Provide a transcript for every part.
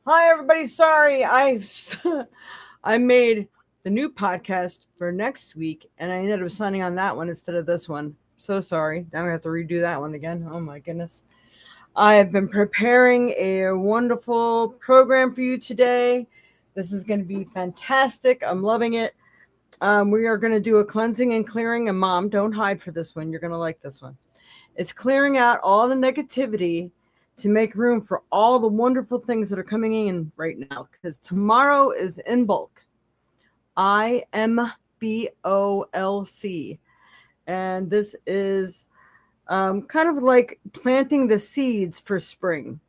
Hi, everybody. Sorry, I made the new podcast for next week, and I ended up signing on that one instead of this one. So sorry. Now I have to redo that one again. Oh my goodness. I have been preparing a wonderful program for you today. This is going to be fantastic. I'm loving it. We are going to do a cleansing and clearing, and Mom, don't hide for this one. You're going to like this one. It's clearing out all the negativity to make room for all the wonderful things that are coming in right now. Because tomorrow is in bulk. IMBOLC. And this is kind of like planting the seeds for spring.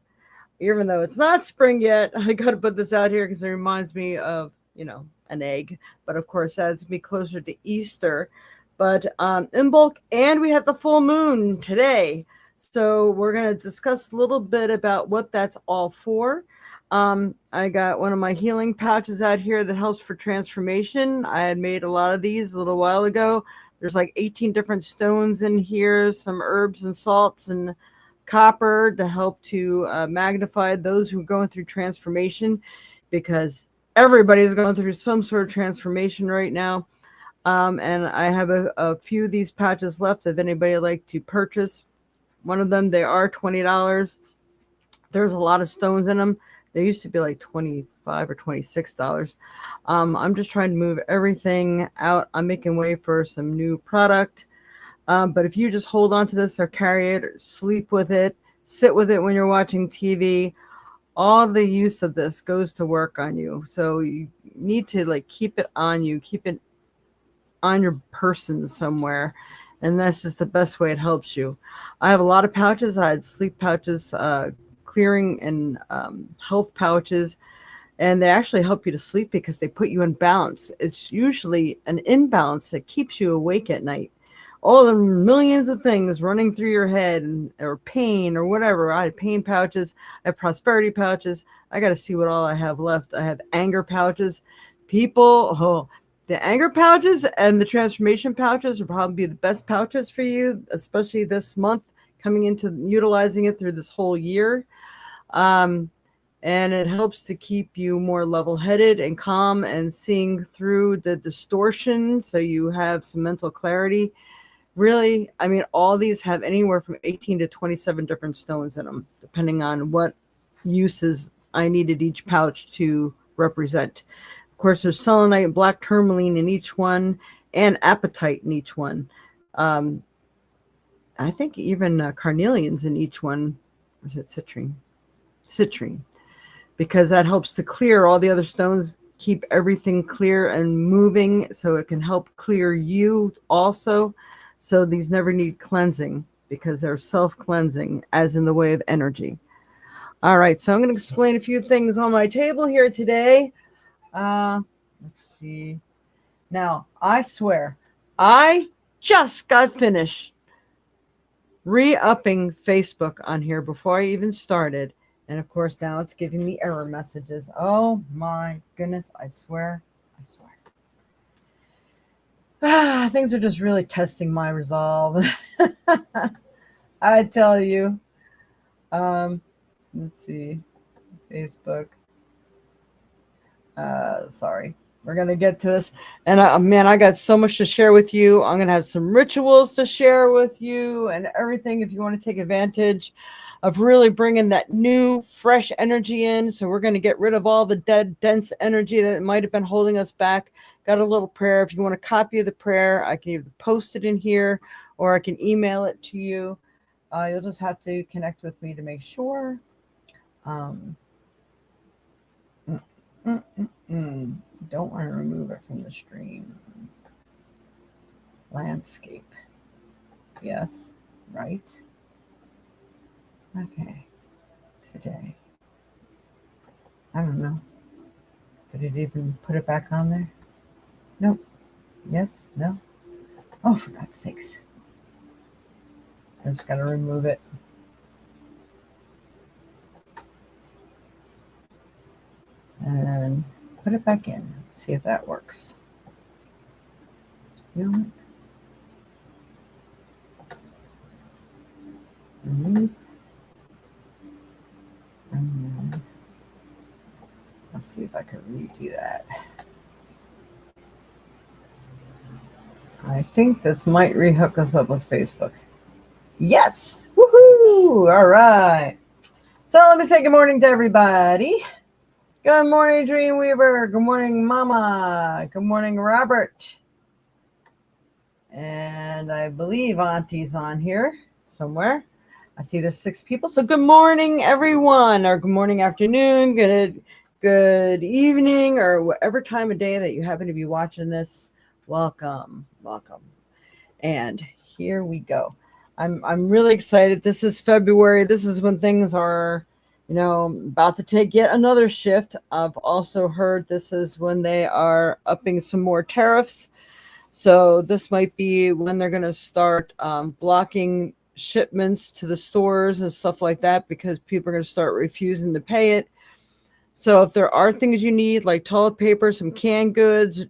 Even though it's not spring yet, I got to put this out here because it reminds me of, an egg. But of course, that's me closer to Easter. But in bulk, and we had the full moon today. So we're going to discuss a little bit about what that's all for. I got one of my healing pouches out here that helps for transformation. I had made a lot of these a little while ago. There's like 18 different stones in here, some herbs and salts and copper to help to magnify those who are going through transformation, because everybody's going through some sort of transformation right now. And I have a few of these patches left if anybody would like to purchase one of them. They are $20. There's a lot of stones in them. They used to be like $25 or $26. I'm just trying to move everything out. I'm making way for some new product. But if you just hold on to this or carry it or sleep with it, sit with it when you're watching TV, all the use of this goes to work on you. So you need to like keep it on you, keep it on your person somewhere. And that's just the best way it helps you. I have a lot of pouches. I had sleep pouches, clearing and health pouches, and they actually help you to sleep because they put you in balance. It's usually an imbalance that keeps you awake at night. All the millions of things running through your head, or pain or whatever. I had pain pouches. I have prosperity pouches. I got to see what all I have left. I have anger pouches. The anger pouches and the transformation pouches will probably be the best pouches for you, especially this month, coming into utilizing it through this whole year. Um, and it helps to keep you more level headed and calm and seeing through the distortion so you have some mental clarity. Really, I mean, all these have anywhere from 18 to 27 different stones in them, depending on what uses I needed each pouch to represent. Of course, there's selenite and black tourmaline in each one, and apatite in each one. Um, I think even carnelian's in each one. Or is it citrine? Citrine, because that helps to clear all the other stones, keep everything clear and moving, so it can help clear you also. So these never need cleansing because they're self-cleansing, as in the way of energy. All right, so I'm going to explain a few things on my table here today. Let's see. Now, I swear, I just got finished re-upping Facebook on here before I even started. And of course, now it's giving me error messages. Oh my goodness, I swear, I swear. Things are just really testing my resolve. I tell you. Let's see. Facebook. Sorry. We're going to get to this. And man, I got so much to share with you. I'm going to have some rituals to share with you and everything if you want to take advantage of really bringing that new, fresh energy in. So we're going to get rid of all the dead, dense energy that might have been holding us back. Got a little prayer. If you want a copy of the prayer, I can either post it in here or I can email it to you. You'll just have to connect with me to make sure. Um, Don't want to remove it from the stream. Landscape. Yes, right. Okay. Today. I don't know. Did it even put it back on there? Nope. Yes? No? Oh, for God's sakes. I just got to remove it. And put it back in. See if that works. You know what? Remove. And then see if I can redo that. I think this might rehook us up with Facebook. Yes! Woohoo! All right. So let me say good morning to everybody. Good morning, Dreamweaver. Good morning, Mama. Good morning, Robert. And I believe Auntie's on here somewhere. I see there's 6 people. So good morning, everyone, or good morning, afternoon, good evening, or whatever time of day that you happen to be watching this. Welcome. And here we go. I'm really excited. This is February. This is when things are, about to take yet another shift. I've also heard this is when they are upping some more tariffs. So this might be when they're going to start blocking shipments to the stores and stuff like that, because people are going to start refusing to pay it. So if there are things you need, like toilet paper, some canned goods,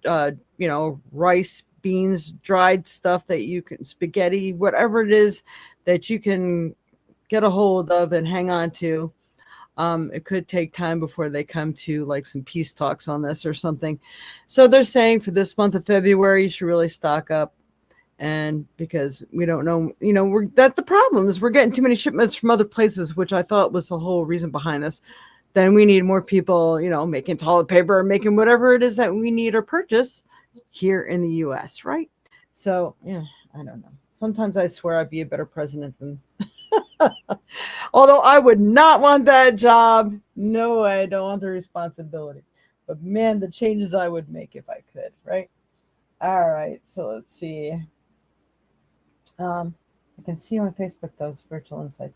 rice, beans, dried stuff that you can, spaghetti, whatever it is that you can get a hold of and hang on to. It could take time before they come to like some peace talks on this or something. So they're saying for this month of February, you should really stock up. And because we don't know, the problem is we're getting too many shipments from other places, which I thought was the whole reason behind this. Then we need more people, making toilet paper or making whatever it is that we need or purchase here in the U.S., right? So, yeah, I don't know. Sometimes I swear I'd be a better president than... Although I would not want that job. No, I don't want the responsibility. But, man, the changes I would make if I could, right? All right, so let's see. I can see on Facebook, those Spiritual Insights.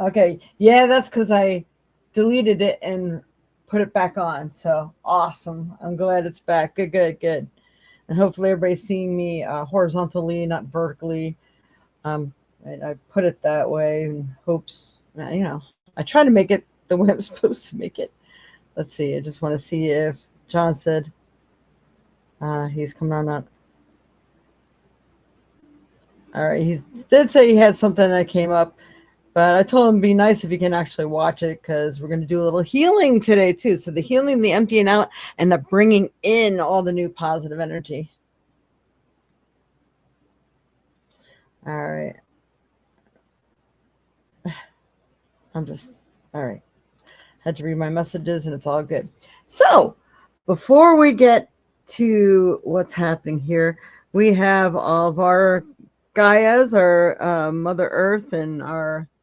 Okay, yeah, that's because I deleted it and put it back on. So awesome. I'm glad it's back. Good. And hopefully everybody's seeing me horizontally, not vertically. I put it that way in hopes, I try to make it the way I'm supposed to make it. Let's see. I just want to see if John said he's coming on up. All right. He did say he had something that came up. But I told him it'd be nice if you can actually watch it, because we're going to do a little healing today, too. So the healing, the emptying out, and the bringing in all the new positive energy. All right. All right. Had to read my messages, and it's all good. So before we get to what's happening here, we have all of our Gaias, our Mother Earth, and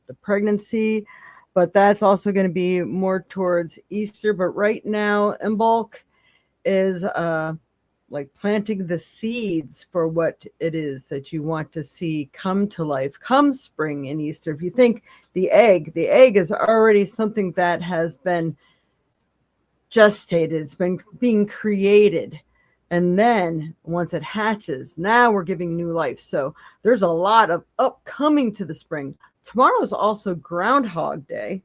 the pregnancy, but that's also going to be more towards Easter. But right now, Imbolc is like planting the seeds for what it is that you want to see come to life come spring and Easter. If you think the egg is already something that has been gestated, it's been being created. And then once it hatches, now we're giving new life. So there's a lot of upcoming to the spring. Tomorrow is also Groundhog Day.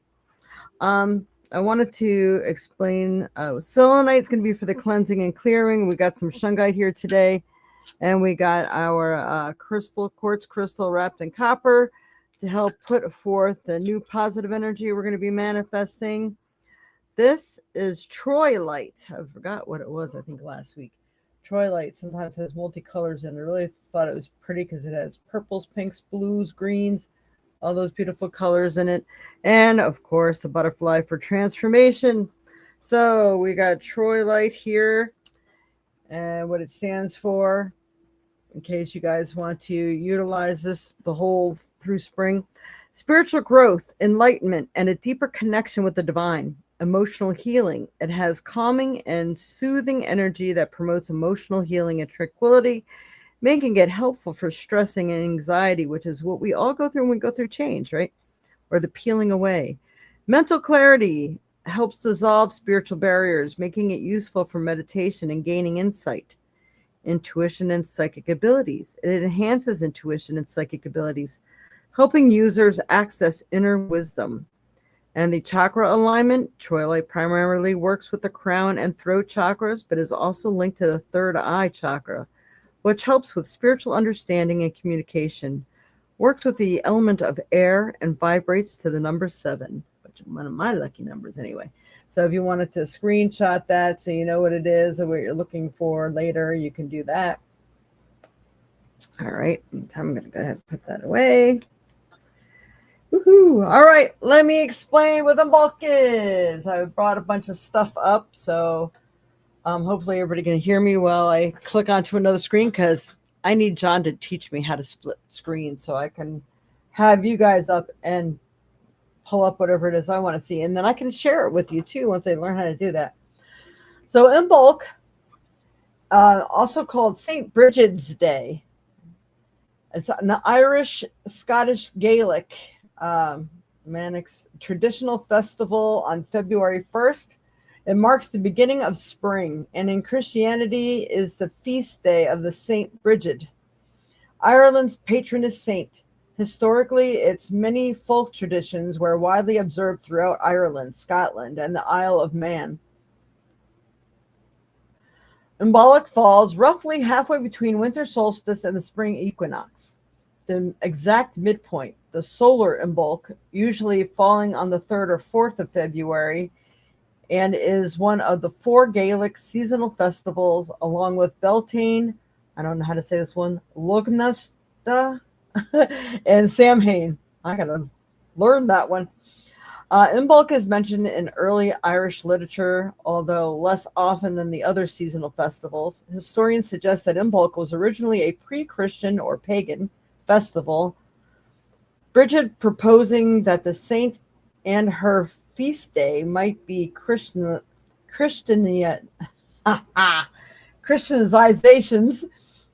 I wanted to explain selenite is going to be for the cleansing and clearing. We got some shungite here today. And we got our quartz crystal wrapped in copper to help put forth the new positive energy we're going to be manifesting. This is Troilite. I forgot what it was, I think, last week. Troilite sometimes has multicolors, and I really thought it was pretty because it has purples, pinks, blues, greens, all those beautiful colors in it. And, of course, the butterfly for transformation. So we got Troilite here and what it stands for, in case you guys want to utilize this the whole through spring. Spiritual growth, enlightenment, and a deeper connection with the divine. Emotional healing. It has calming and soothing energy that promotes emotional healing and tranquility, making it helpful for stressing and anxiety, which is what we all go through when we go through change, right? Or the peeling away. Mental clarity helps dissolve spiritual barriers, making it useful for meditation and gaining insight. Intuition and psychic abilities. It enhances intuition and psychic abilities, helping users access inner wisdom. And the chakra alignment, Troilite primarily works with the crown and throat chakras, but is also linked to the third eye chakra, which helps with spiritual understanding and communication. Works with the element of air and vibrates to the number 7, which one of my lucky numbers anyway. So if you wanted to screenshot that so you know what it is or what you're looking for later, you can do that. All right, I'm going to go ahead and put that away. Woohoo! All right, let me explain what the bulk is. I brought a bunch of stuff up, so hopefully everybody can hear me while I click onto another screen, because I need John to teach me how to split screen so I can have you guys up and pull up whatever it is I want to see, and then I can share it with you too once I learn how to do that. So Imbolc, also called St. Bridget's Day. It's an Irish, Scottish, Gaelic traditional festival on February 1st. It marks the beginning of spring, and in Christianity is the feast day of the Saint Bridget, Ireland's patroness saint. Historically, its many folk traditions were widely observed throughout Ireland, Scotland, and the Isle of Man. Imbolc falls roughly halfway between winter solstice and the spring equinox. The exact midpoint, the solar Imbolc, usually falling on the 3rd or 4th of February, and is one of the 4 Gaelic seasonal festivals, along with Beltane, I don't know how to say this one, Lugnasta, and Samhain. I gotta learn that one. Imbolc is mentioned in early Irish literature, although less often than the other seasonal festivals. Historians suggest that Imbolc was originally a pre-Christian or pagan festival, Bridget proposing that the saint and her feast day might be Christianizations.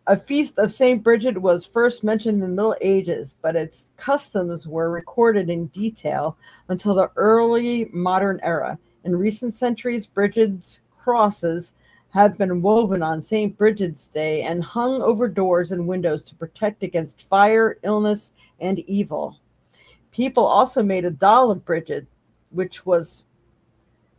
A feast of St. Bridget was first mentioned in the Middle Ages, but its customs were recorded in detail until the early modern era. In recent centuries, Bridget's crosses have been woven on St. Bridget's Day and hung over doors and windows to protect against fire, illness, and evil. People also made a doll of Bridget, which was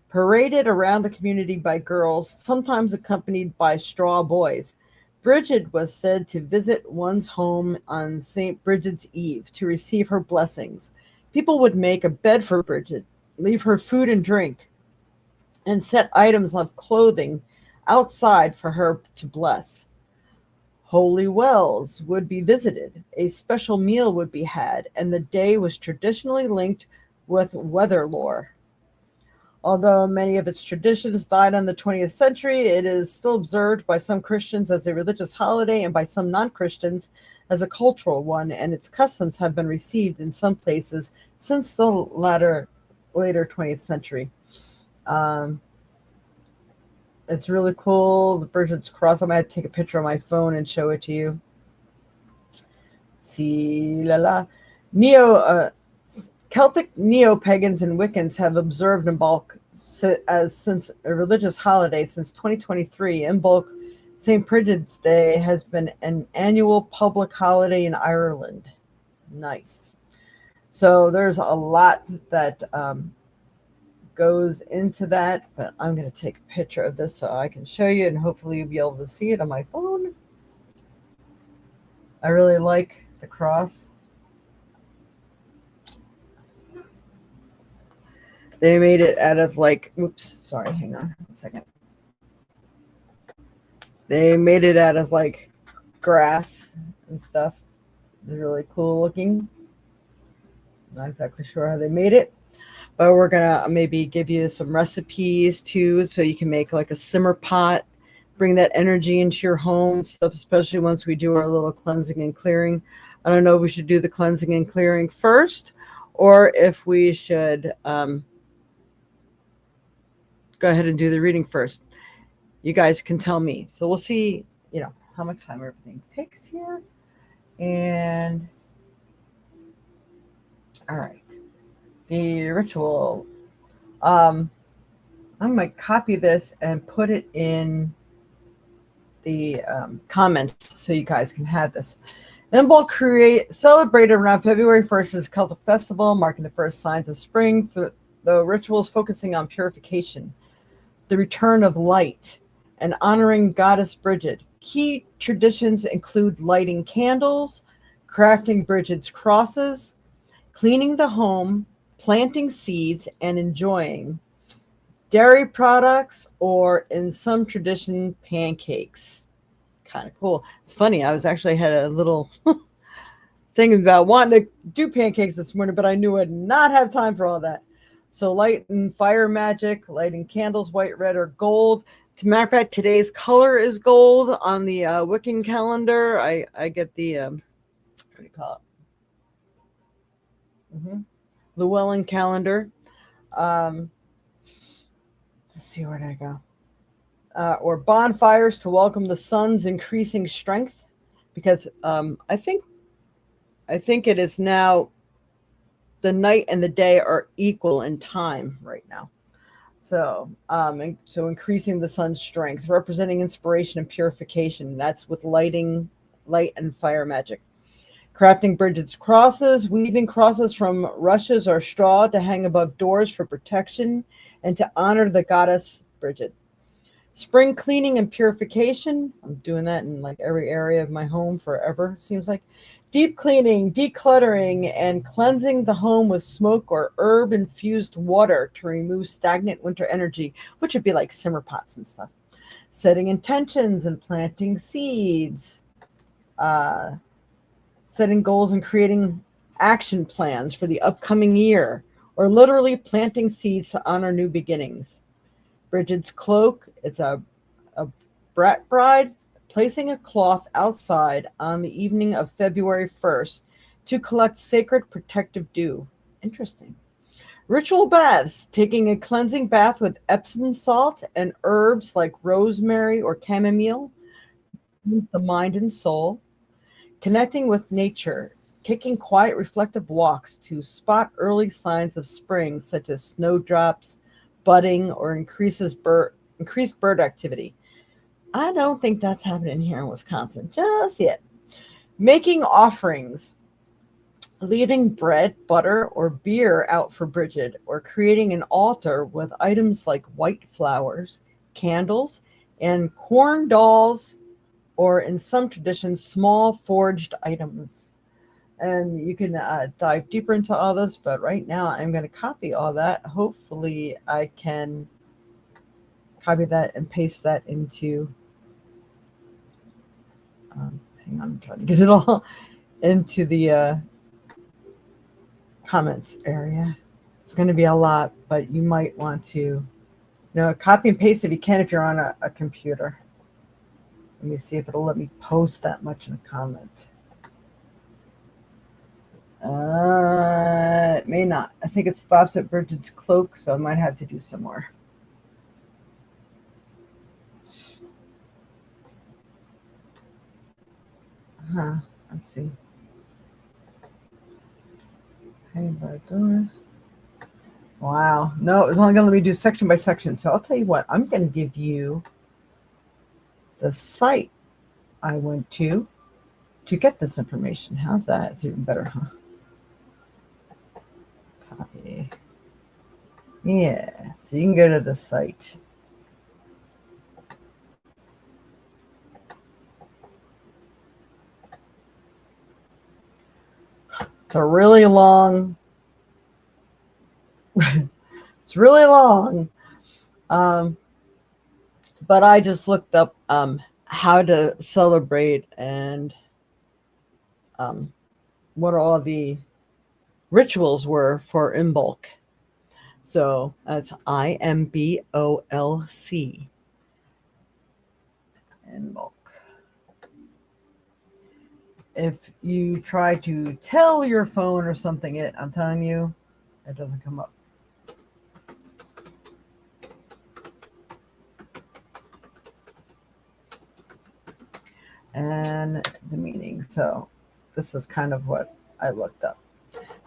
paraded around the community by girls, sometimes accompanied by straw boys. Bridget was said to visit one's home on St. Bridget's Eve to receive her blessings. People would make a bed for Bridget, leave her food and drink, and set items of clothing outside for her to bless. Holy wells would be visited, a special meal would be had, and the day was traditionally linked with weather lore. Although many of its traditions died in the 20th century, it is still observed by some Christians as a religious holiday and by some non-Christians as a cultural one, and its customs have been received in some places since the later 20th century. It's really cool. The Bridget's cross. I'm going to take a picture on my phone and show it to you. See, Celtic neo-pagans and Wiccans have observed Imbolc since a religious holiday since 2023. Imbolc, St. Bridget's Day, has been an annual public holiday in Ireland. Nice. So there's a lot that goes into that, but I'm going to take a picture of this so I can show you, and hopefully you'll be able to see it on my phone. I really like the cross. They made it out of hang on a second. They made it out of grass and stuff. It's really cool looking. Not exactly sure how they made it, but we're gonna maybe give you some recipes too, so you can make a simmer pot, bring that energy into your home stuff, especially once we do our little cleansing and clearing. I don't know if we should do the cleansing and clearing first, or if we should go ahead and do the reading first. You guys can tell me. So we'll see, how much time everything takes here. And all right, the ritual. I'm going to copy this and put it in the comments so you guys can have this. Imbolc celebrated around February 1st as a Celtic festival, marking the first signs of spring. The rituals focusing on purification, the return of light, and honoring Goddess Bridget. Key traditions include lighting candles, crafting Bridget's crosses, cleaning the home, planting seeds and enjoying dairy products, or in some tradition, pancakes. Kind of cool. It's funny. I was actually had a little thing about wanting to do pancakes this morning, but I knew I'd not have time for all that. So light and fire magic, lighting candles, white, red, or gold. As a matter of fact, today's color is gold on the Wiccan calendar. I get the, what do you call it? Llewellyn calendar. Let's see, where did I go? Or bonfires to welcome the sun's increasing strength, because I think it is now the night and the day are equal in time right now. So, so increasing the sun's strength, representing inspiration and purification. That's with light and fire magic. Crafting Bridget's crosses, weaving crosses from rushes or straw to hang above doors for protection and to honor the goddess Bridget. Spring cleaning and purification. I'm doing that in like every area of my home forever, seems like. Deep cleaning, decluttering, and cleansing the home with smoke or herb-infused water to remove stagnant winter energy, which would be like simmer pots and stuff. Setting intentions and planting seeds. Setting goals and creating action plans for the upcoming year, or literally planting seeds to honor new beginnings. Bridget's cloak, it's a brat bride placing a cloth outside on the evening of February 1st to collect sacred protective dew. Interesting. Ritual baths, taking a cleansing bath with Epsom salt and herbs like rosemary or chamomile, the mind and soul. Connecting with nature, taking quiet reflective walks to spot early signs of spring, such as snowdrops, budding, or increased bird activity. I don't think that's happening here in Wisconsin just yet. Making offerings, leaving bread, butter, or beer out for Bridget, or creating an altar with items like white flowers, candles, and corn dolls, or in some traditions, small forged items. And you can dive deeper into all this, but right now I'm going to copy all that. Hopefully I can copy that and paste that into, hang on, I'm trying to get it all into the comments area. It's going to be a lot, but you might want to, copy and paste if you can, if you're on a computer. Let me see if it'll let me post that much in a comment. It may not. I think it stops at Bridget's cloak, so I might have to do some more. Let's see. Hey, about doors. Wow. No, it was only going to let me do section by section. So I'll tell you what. I'm going to give you the site I went to get this information. How's that? It's even better, huh? Copy. Yeah, so you can go to the site. It's a really long, it's really long. But I just looked up how to celebrate and what all the rituals were for Imbolc. So that's IMBOLC. Imbolc. If you try to tell your phone or something, I'm telling you, it doesn't come up. And the meaning. So this is kind of what I looked up.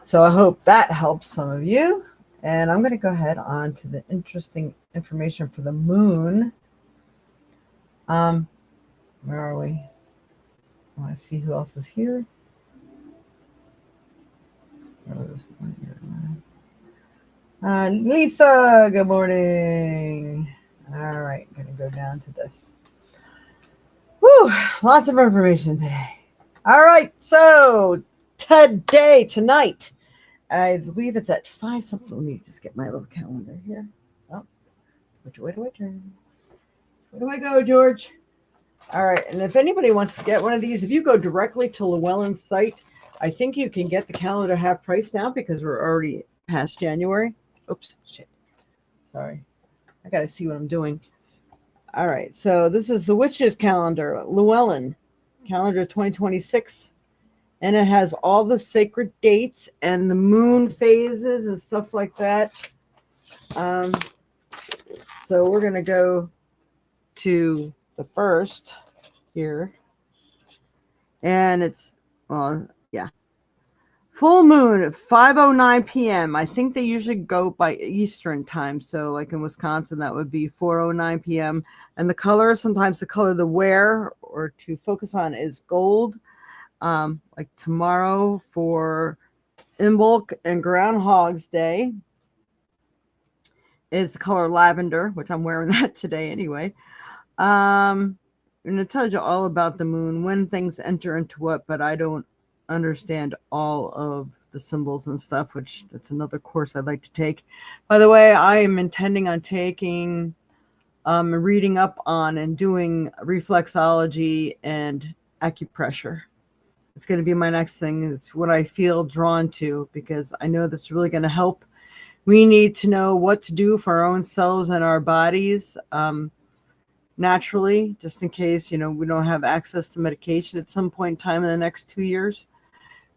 So I hope that helps some of you. And I'm going to go ahead on to the interesting information for the moon. Where are we? I want to see who else is here. Lisa, good morning. All right, I'm going to go down to this. Whew, lots of information today. All right, so tonight, I believe it's at 5 something. Let me just get my little calendar here. Oh, which way do I turn? Where do I go, George? All right. And if anybody wants to get one of these, if you go directly to Llewellyn's site, I think you can get the calendar half price now because we're already past January. Oops, shit. Sorry. I got to see what I'm doing. All right. So this is the Witch's calendar, Llewellyn calendar 2026. And it has all the sacred dates and the moon phases and stuff like that. So we're going to go to the first here. And it's, yeah. Full moon at 5:09 p.m. I think they usually go by Eastern time. So like in Wisconsin, that would be 4:09 p.m. And the color, sometimes the color to wear or to focus on is gold. Like tomorrow for Imbolc and Groundhog's Day is the color lavender, which I'm wearing that today anyway. And it tells you all about the moon, when things enter into what, but I don't understand all of the symbols and stuff, which that's another course I'd like to take. By the way, I am intending on taking, reading up on and doing reflexology and acupressure. It's going to be my next thing. It's what I feel drawn to because I know that's really going to help. We need to know what to do for our own selves and our bodies naturally, just in case, we don't have access to medication at some point in time in the next 2 years.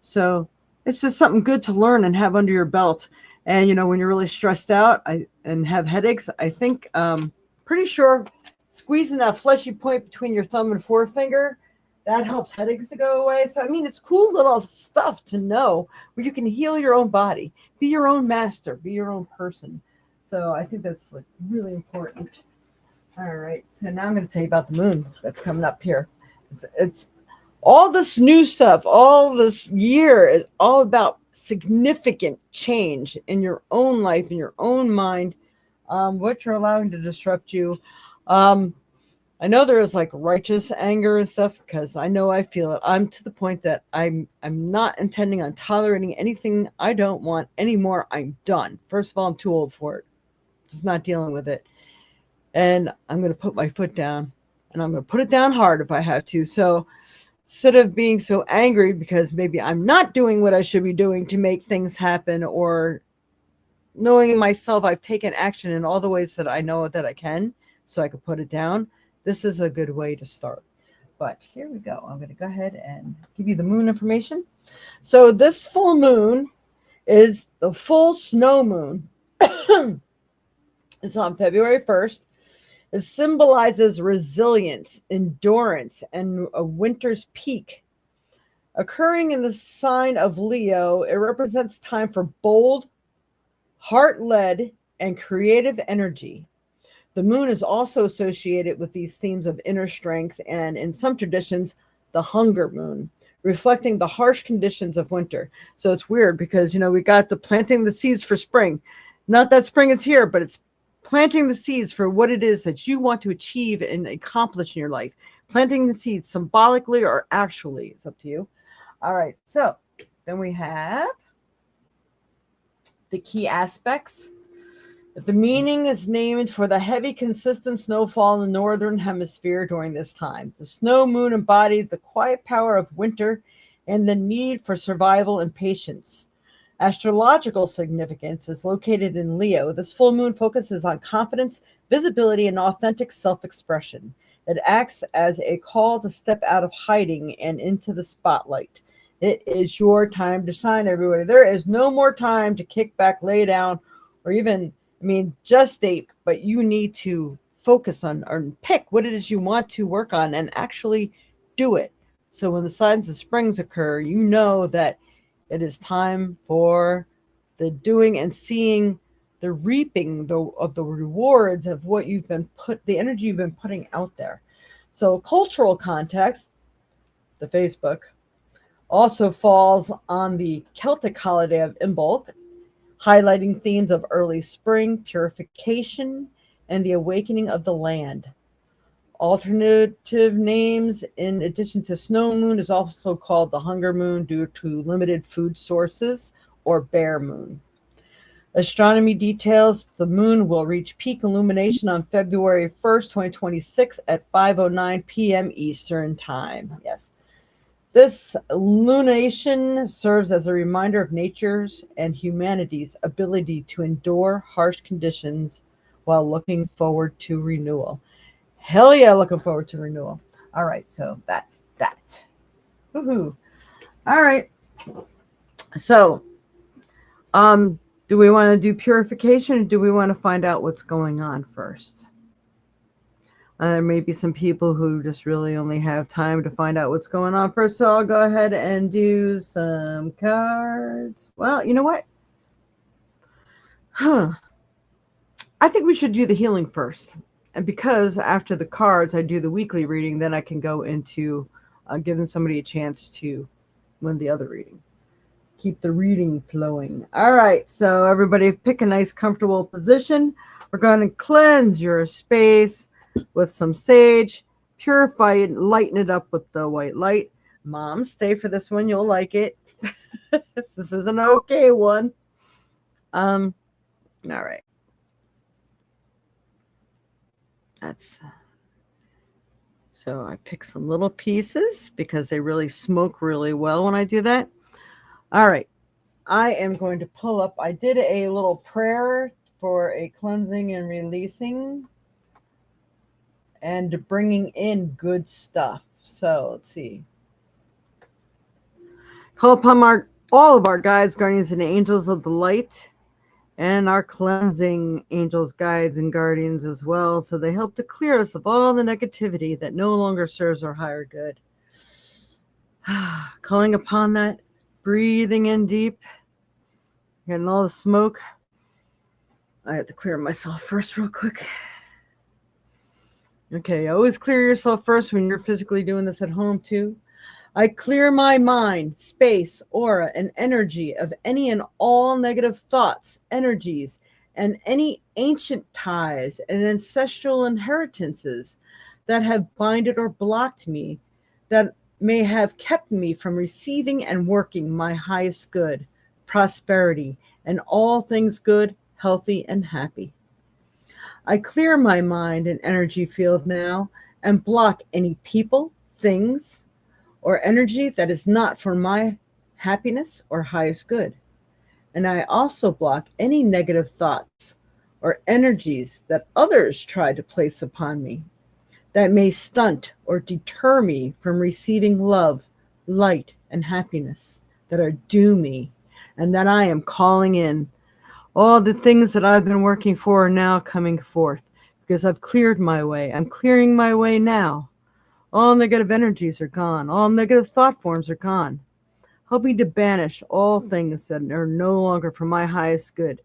So it's just something good to learn and have under your belt. And, when you're really stressed out and have headaches, I think, pretty sure squeezing that fleshy point between your thumb and forefinger, that helps headaches to go away. So, it's cool little stuff to know where you can heal your own body, be your own master, be your own person. So I think that's like really important. All right. So now I'm going to tell you about the moon that's coming up here. It's all this new stuff, all this year is all about significant change in your own life, in your own mind, what you're allowing to disrupt you. I know there is like righteous anger and stuff because I know I feel it. I'm to the point that I'm not intending on tolerating anything I don't want anymore. I'm done. First of all, I'm too old for it. Just not dealing with it. And I'm going to put my foot down and I'm going to put it down hard if I have to. So instead of being so angry because maybe I'm not doing what I should be doing to make things happen, or knowing in myself I've taken action in all the ways that I know that I can so I can put it down, this is a good way to start. But here we go. I'm going to go ahead and give you the moon information. So this full moon is the full snow moon. It's on February 1st. It symbolizes resilience, endurance, and a winter's peak. Occurring in the sign of Leo, it represents time for bold, heart-led, and creative energy. The moon is also associated with these themes of inner strength and, in some traditions, the hunger moon, reflecting the harsh conditions of winter. So it's weird because, we got the planting the seeds for spring. Not that spring is here, but it's planting the seeds for what it is that you want to achieve and accomplish in your life. Planting the seeds symbolically or actually. It's up to you. All right. So then we have the key aspects. The meaning is named for the heavy, consistent snowfall in the northern hemisphere during this time. The snow moon embodies the quiet power of winter and the need for survival and patience. Astrological significance is located in Leo. This full moon focuses on confidence, visibility, and authentic self-expression. It acts as a call to step out of hiding and into the spotlight. It is your time to shine, everybody. There is no more time to kick back, lay down, or even gestate, but you need to focus on or pick what it is you want to work on and actually do it. So when the signs of springs occur, you know that it is time for the doing and seeing the reaping of the rewards of what you've been the energy you've been putting out there. So cultural context, the Facebook, also falls on the Celtic holiday of Imbolc, highlighting themes of early spring, purification, and the awakening of the land. Alternative names, in addition to snow moon, is also called the hunger moon due to limited food sources or bare moon. Astronomy details the moon will reach peak illumination on February 1st, 2026 at 5:09 p.m. Eastern Time. Yes. This lunation serves as a reminder of nature's and humanity's ability to endure harsh conditions while looking forward to renewal. Hell yeah, looking forward to renewal. All right, so that's that. Woohoo. All right. So, do we want to do purification or do we want to find out what's going on first? There may be some people who just really only have time to find out what's going on first. So I'll go ahead and do some cards. Well, you know what? I think we should do the healing first. And because after the cards, I do the weekly reading, then I can go into giving somebody a chance to win the other reading. Keep the reading flowing. All right. So everybody pick a nice, comfortable position. We're going to cleanse your space with some sage, purify it, lighten it up with the white light. Mom, stay for this one. You'll like it. This is an okay one. All right. So I pick some little pieces because they really smoke really well when I do that. All right. I am going to pull up. I did a little prayer for a cleansing and releasing and bringing in good stuff. So let's see. Call upon all of our guides, guardians, and angels of the light, and our cleansing angels, guides, and guardians as well, so they help to clear us of all the negativity that no longer serves our higher good. Calling upon that, breathing in deep, getting all the smoke. I have to clear myself first real quick. Okay, always clear yourself first when you're physically doing this at home too. I clear my mind, space, aura, and energy of any and all negative thoughts, energies, and any ancient ties and ancestral inheritances that have binded or blocked me, that may have kept me from receiving and working my highest good, prosperity, and all things good, healthy, and happy. I clear my mind and energy field now and block any people, things, or energy that is not for my happiness or highest good. And I also block any negative thoughts or energies that others try to place upon me that may stunt or deter me from receiving love, light, and happiness that are due me, and that I am calling in. All the things that I've been working for are now coming forth because I've cleared my way. I'm clearing my way now. All negative energies are gone. All negative thought forms are gone. Help me to banish all things that are no longer for my highest good.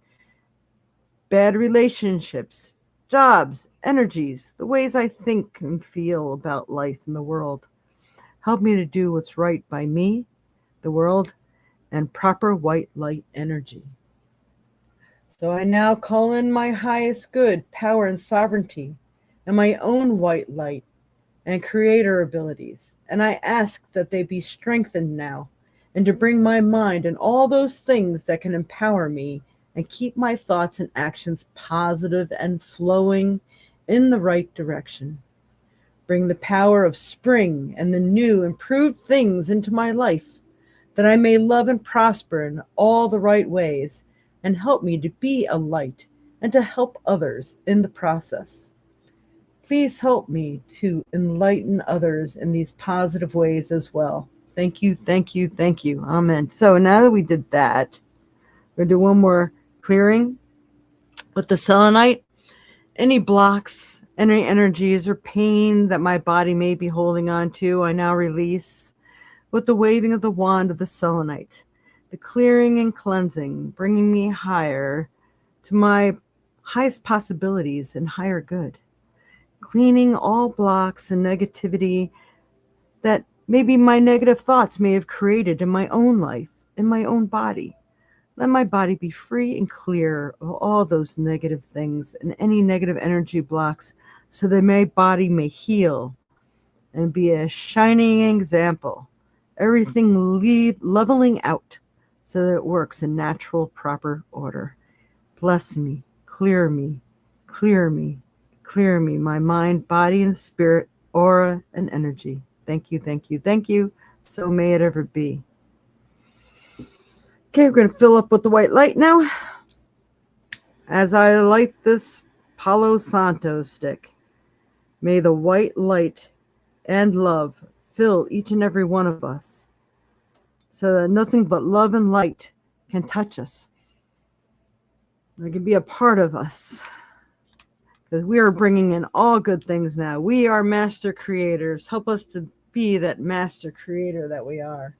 Bad relationships, jobs, energies, the ways I think and feel about life and the world. Help me to do what's right by me, the world, and proper white light energy. So I now call in my highest good, power, and sovereignty, and my own white light and creator abilities. And I ask that they be strengthened now, and to bring my mind and all those things that can empower me and keep my thoughts and actions positive and flowing in the right direction. Bring the power of spring and the new, improved things into my life, that I may love and prosper in all the right ways, and help me to be a light and to help others in the process. Please help me to enlighten others in these positive ways as well. Thank you, thank you, thank you. Amen. So now that we did that, we're going to do one more clearing with the selenite. Any blocks, any energies or pain that my body may be holding on to, I now release with the waving of the wand of the selenite. The clearing and cleansing, bringing me higher to my highest possibilities and higher good. Cleaning all blocks and negativity that maybe my negative thoughts may have created in my own life, in my own body. Let my body be free and clear of all those negative things and any negative energy blocks, so that my body may heal and be a shining example. Everything leveling out, so that it works in natural, proper order. Bless me, clear me, clear me, clear me, my mind, body, and spirit, aura, and energy. Thank you, thank you, thank you. So may it ever be. Okay, we're going to fill up with the white light now. As I light this Palo Santo stick, may the white light and love fill each and every one of us so that nothing but love and light can touch us. They can be a part of us. Because we are bringing in all good things now. We are master creators. Help us to be that master creator that we are.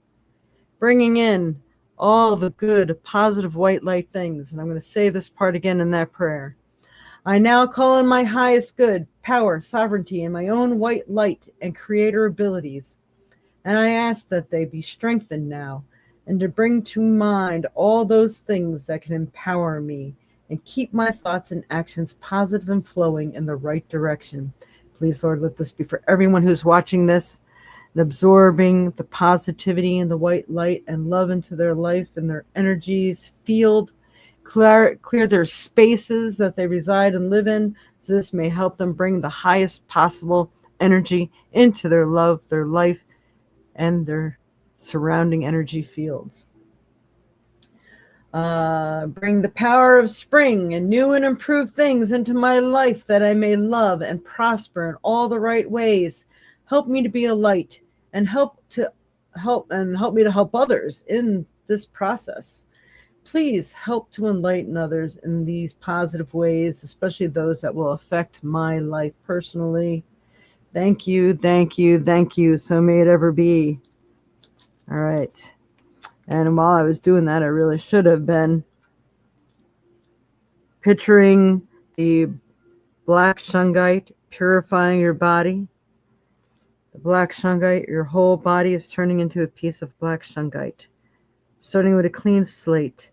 Bringing in all the good, positive white light things. And I'm going to say this part again in that prayer. I now call in my highest good, power, sovereignty, and my own white light and creator abilities. And I ask that they be strengthened now, and to bring to mind all those things that can empower me and keep my thoughts and actions positive and flowing in the right direction. Please, Lord, let this be for everyone who's watching this and absorbing the positivity and the white light and love into their life and their energies field. Clear their spaces that they reside and live in, so this may help them bring the highest possible energy into their love, their life, and their surrounding energy fields. Bring the power of spring and new and improved things into my life that I may love and prosper in all the right ways. Help me to be a light and help me to help others in this process. Please help to enlighten others in these positive ways, especially those that will affect my life personally. Thank you, thank you, thank you. So may it ever be. All right. And while I was doing that, I really should have been picturing the black shungite purifying your body. The black shungite, your whole body is turning into a piece of black shungite, starting with a clean slate.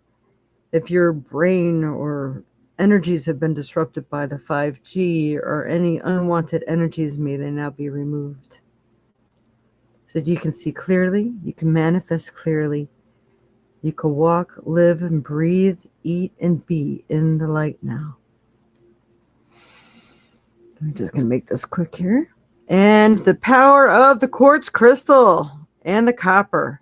If your brain or energies have been disrupted by the 5G or any unwanted energies, may they now be removed. So that you can see clearly, you can manifest clearly, you can walk, live, and breathe, eat, and be in the light now. I'm just going to make this quick here. And the power of the quartz crystal and the copper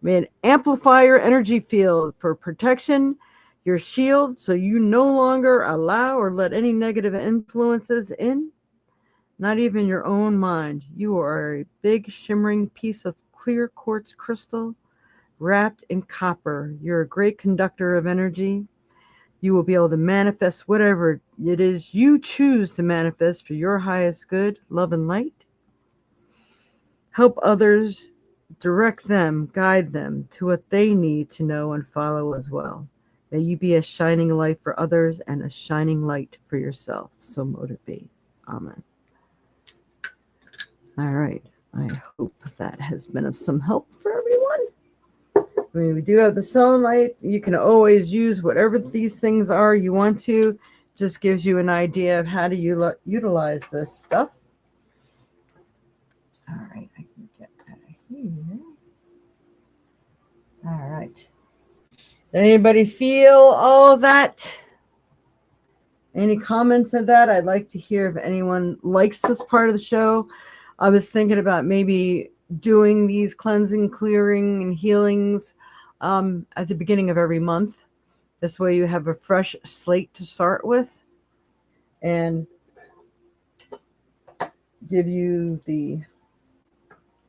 may it amplify your energy field for protection, your shield, so you no longer allow or let any negative influences in, not even your own mind. You are a big shimmering piece of clear quartz crystal wrapped in copper. You're a great conductor of energy. You will be able to manifest whatever it is you choose to manifest for your highest good, love, and light. Help others, direct them, guide them to what they need to know and follow as well. May you be a shining light for others and a shining light for yourself. So mote it be. Amen. All right. I hope that has been of some help for everyone. I mean, we do have the selenite. You can always use whatever these things are you want to. Just gives you an idea of how to utilize this stuff. All right, I can get out of here. All right. Did anybody feel all of that? Any comments of that? I'd like to hear if anyone likes this part of the show. I was thinking about maybe doing these cleansing, clearing, and healings at the beginning of every month. This way you have a fresh slate to start with and give you the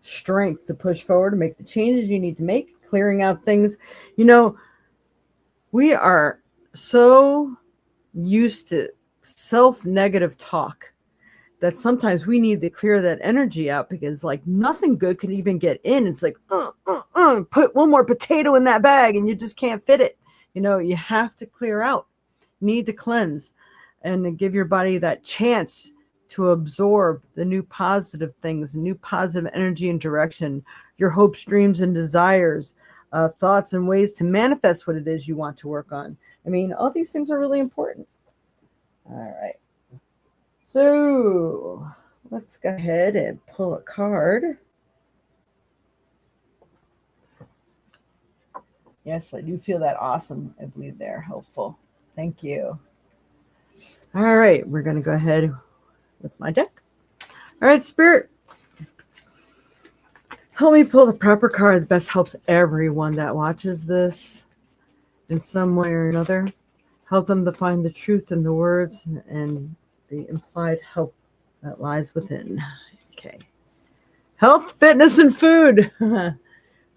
strength to push forward and make the changes you need to make, clearing out things. You know, we are so used to self-negative talk that sometimes we need to clear that energy out because like nothing good can even get in. It's like, put one more potato in that bag and you just can't fit it. You know, you have to clear out, need to cleanse and to give your body that chance to absorb the new positive things, new positive energy and direction, your hopes, dreams, and desires, thoughts and ways to manifest what it is you want to work on. I mean, all these things are really important. All right. So let's go ahead and pull a card. Yes, I do feel that awesome. I believe they're helpful. Thank you. All right, we're going to go ahead with my deck. All right, Spirit, help me pull the proper card that best helps everyone that watches this in some way or another. Help them to find the truth in the words and the implied help that lies within. Okay. Health, fitness, and food.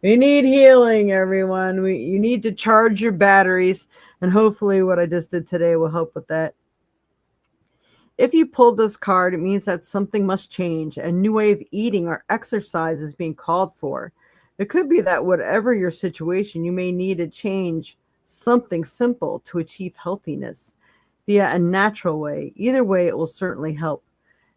We need healing, everyone. You need to charge your batteries, and hopefully what I just did today will help with that. If you pulled this card, it means that something must change. A new way of eating or exercise is being called for. It could be that whatever your situation, you may need to change something simple to achieve healthiness via a natural way. Either way, it will certainly help.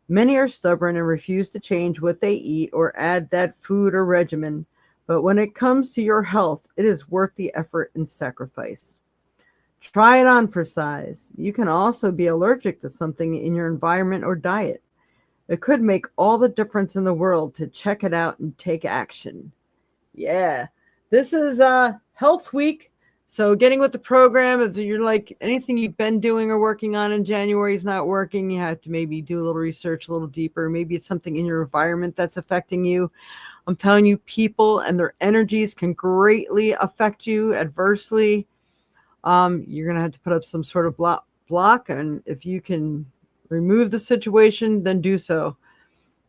Many are stubborn and refuse to change what they eat or add that food or regimen. But when it comes to your health, it is worth the effort and sacrifice. Try it on for size. You can also be allergic to something in your environment or diet. It could make all the difference in the world to check it out and take action. Yeah. This is Health Week. So getting with the program, if you're like anything you've been doing or working on in January is not working, you have to maybe do a little research a little deeper. Maybe it's something in your environment that's affecting you. I'm telling you, people and their energies can greatly affect you adversely. You're going to have to put up some sort of block. And if you can remove the situation, then do so.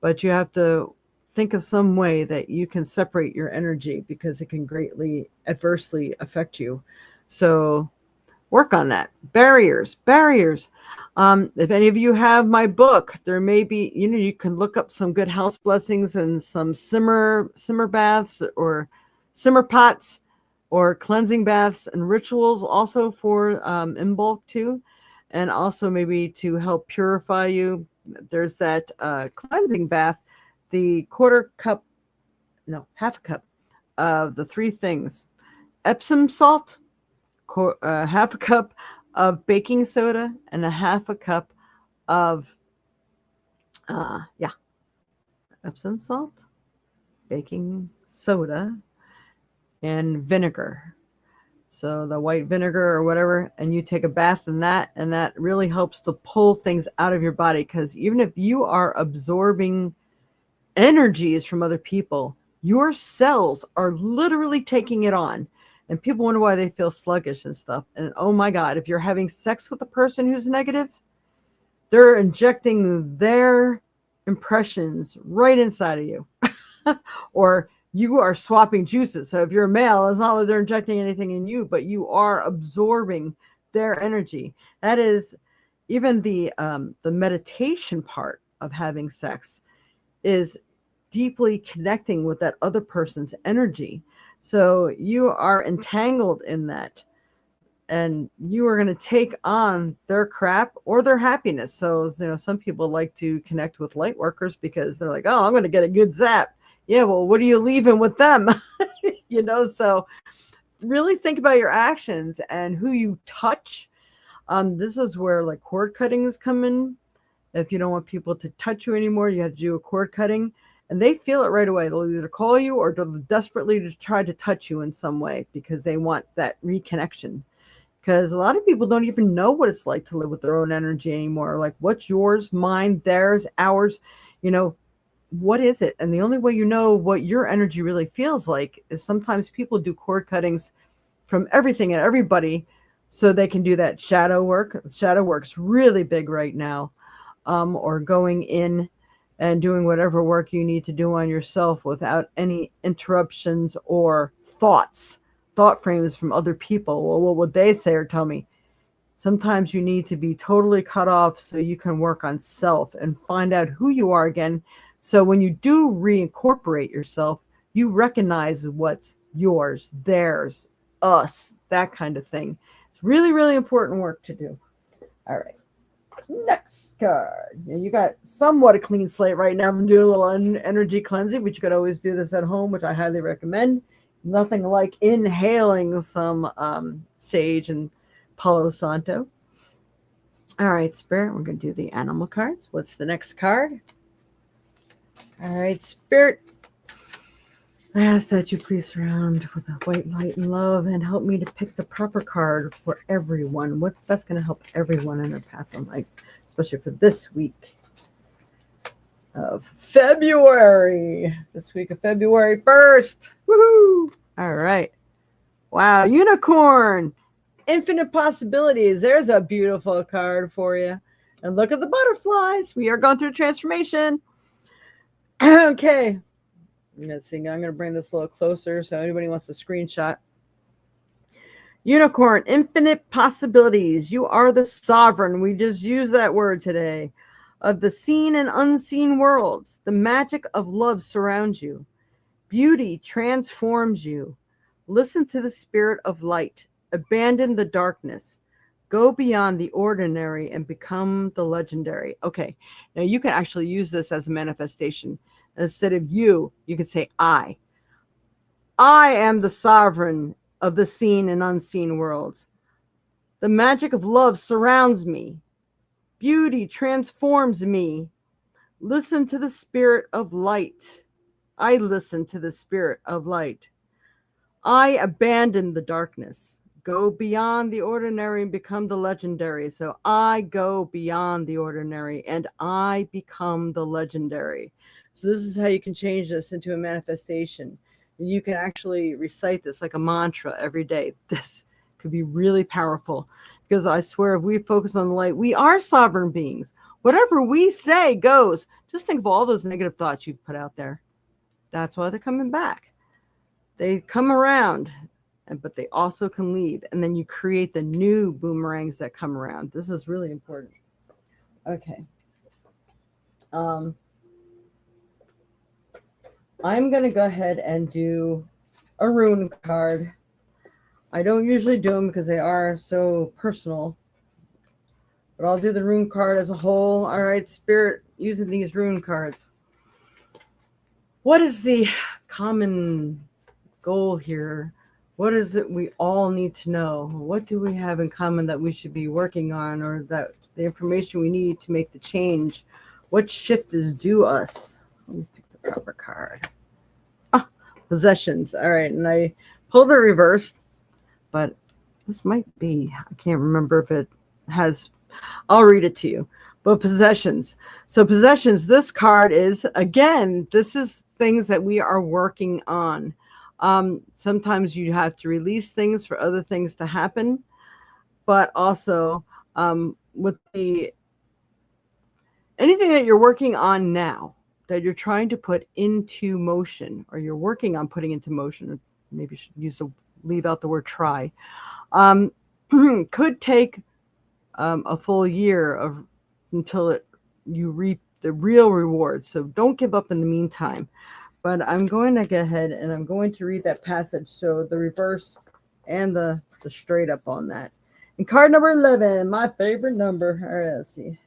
But you have to think of some way that you can separate your energy because it can greatly adversely affect you. So work on that. Barriers. If any of you have my book, there may be, you can look up some good house blessings and some simmer baths or simmer pots or cleansing baths and rituals also for in bulk too. And also maybe to help purify you. There's that cleansing bath, the half a cup of the three things. Epsom salt, half a cup of baking soda, and a half a cup of Epsom salt, baking soda, and vinegar. So the white vinegar or whatever, and you take a bath in that, and that really helps to pull things out of your body. Because even if you are absorbing energies from other people, your cells are literally taking it on. And people wonder why they feel sluggish and stuff. And oh my God, if you're having sex with a person who's negative, they're injecting their impressions right inside of you. Or you are swapping juices. So if you're a male, it's not like they're injecting anything in you, but you are absorbing their energy. That is even the meditation part of having sex is deeply connecting with that other person's energy. So you are entangled in that, and you are going to take on their crap or their happiness. So, some people like to connect with light workers because they're like, oh, I'm going to get a good zap. Yeah, well, what are you leaving with them? So really think about your actions and who you touch. This is where like cord cuttings come in. If you don't want people to touch you anymore, you have to do a cord cutting, and they feel it right away. They'll either call you or they'll desperately just try to touch you in some way because they want that reconnection. Because a lot of people don't even know what it's like to live with their own energy anymore. Like, what's yours, mine, theirs, ours? What is it? And the only way you know what your energy really feels like is sometimes people do cord cuttings from everything and everybody so they can do that shadow work. Shadow work's really big right now. Or going in and doing whatever work you need to do on yourself without any interruptions or thought frames from other people. Well, what would they say or tell me? Sometimes you need to be totally cut off so you can work on self and find out who you are again. So when you do reincorporate yourself, you recognize what's yours, theirs, us, that kind of thing. It's really, really important work to do. All right. Next card. You got somewhat a clean slate right now. I'm doing a little energy cleansing, but you could always do this at home, which I highly recommend. Nothing like inhaling some sage and Palo Santo. All right, Spirit, we're going to do the animal cards. What's the next card? All right, Spirit. I ask that you please surround with a white light and love and help me to pick the proper card for everyone. What's best going to help everyone in their path in life, especially for this week of February. This week of February 1st. Woohoo! All right. Wow. Unicorn. Infinite possibilities. There's a beautiful card for you. And look at the butterflies. We are going through transformation. Okay. Let's see. I'm going to bring this a little closer so anybody wants to screenshot. Unicorn, infinite possibilities. You are the sovereign. We just used that word today. Of the seen and unseen worlds. The magic of love surrounds you. Beauty transforms you. Listen to the spirit of light. Abandon the darkness. Go beyond the ordinary and become the legendary. Okay, now you can actually use this as a manifestation. Instead of you can say I. I am the sovereign of the seen and unseen worlds. The magic of love surrounds me. Beauty transforms me. Listen to the spirit of light. I listen to the spirit of light. I abandon the darkness. Go beyond the ordinary and become the legendary. So I go beyond the ordinary and I become the legendary. So this is how you can change this into a manifestation. You can actually recite this like a mantra every day. This could be really powerful because I swear if we focus on the light, we are sovereign beings. Whatever we say goes. Just think of all those negative thoughts you've put out there. That's why they're coming back. They come around, but they also can leave. And then you create the new boomerangs that come around. This is really important. Okay. I'm going to go ahead and do a rune card. I don't usually do them because they are so personal. But I'll do the rune card as a whole. All right, Spirit, using these rune cards. What is the common goal here? What is it we all need to know? What do we have in common that we should be working on, or that the information we need to make the change? What shift is due us? Let me pick the proper card. Possessions. All right, and I pulled it reversed, but this might be, I can't remember if it has, I'll read it to you. But possessions. So possessions, this card is, again, this is things that we are working on. Sometimes you have to release things for other things to happen, but also with the anything that you're working on now that you're trying to put into motion, or you're working on putting into motion, or maybe you should leave out the word try, could take a full year until you reap the real rewards. So don't give up in the meantime. But I'm going to go ahead and I'm going to read that passage. So the reverse and the straight up on that. And card number 11, my favorite number. All right, let's see.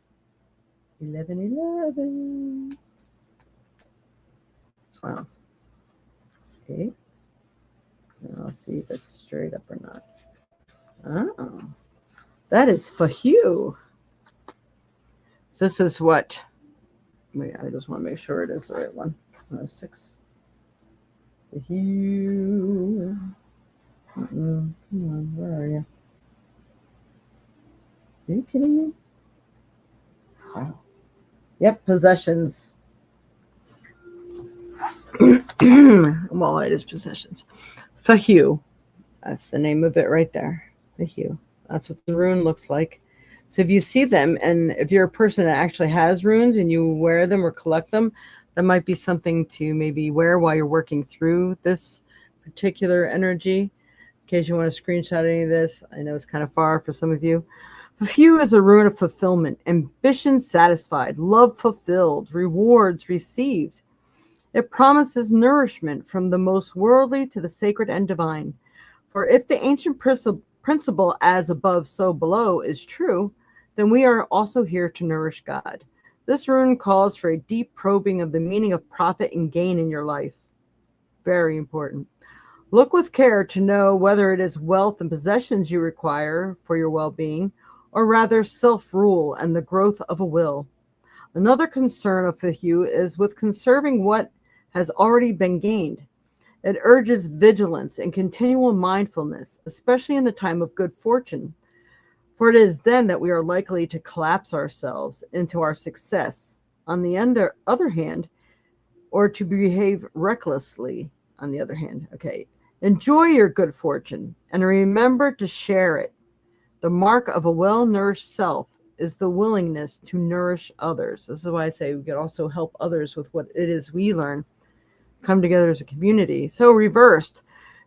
11. Wow. Okay. Now I'll see if it's straight up or not. Oh, that is for you. So this is what? Wait, I just want to make sure it is the right one. 6. For you. Come on, where are you? Are you kidding me? Wow. Yep, possessions. Well, it is possessions. Fahu. That's the name of it right there. Fahu. That's what the rune looks like. So if you see them, and if you're a person that actually has runes and you wear them or collect them, that might be something to maybe wear while you're working through this particular energy. In case you want to screenshot any of this, I know it's kind of far for some of you. Fahu is a rune of fulfillment, ambition satisfied, love fulfilled, rewards received. It promises nourishment from the most worldly to the sacred and divine. For if the ancient principle as above, so below is true, then we are also here to nourish God. This rune calls for a deep probing of the meaning of profit and gain in your life. Very important. Look with care to know whether it is wealth and possessions you require for your well-being, or rather self-rule and the growth of a will. Another concern of Fahu is with conserving what has already been gained. It urges vigilance and continual mindfulness, especially in the time of good fortune, for it is then that we are likely to collapse ourselves into our success. On the other hand, or to behave recklessly, on the other hand. Okay. Enjoy your good fortune and remember to share it. The mark of a well nourished self is the willingness to nourish others. This is why I say we could also help others with what it is we learn, come together as a community. So, reversed,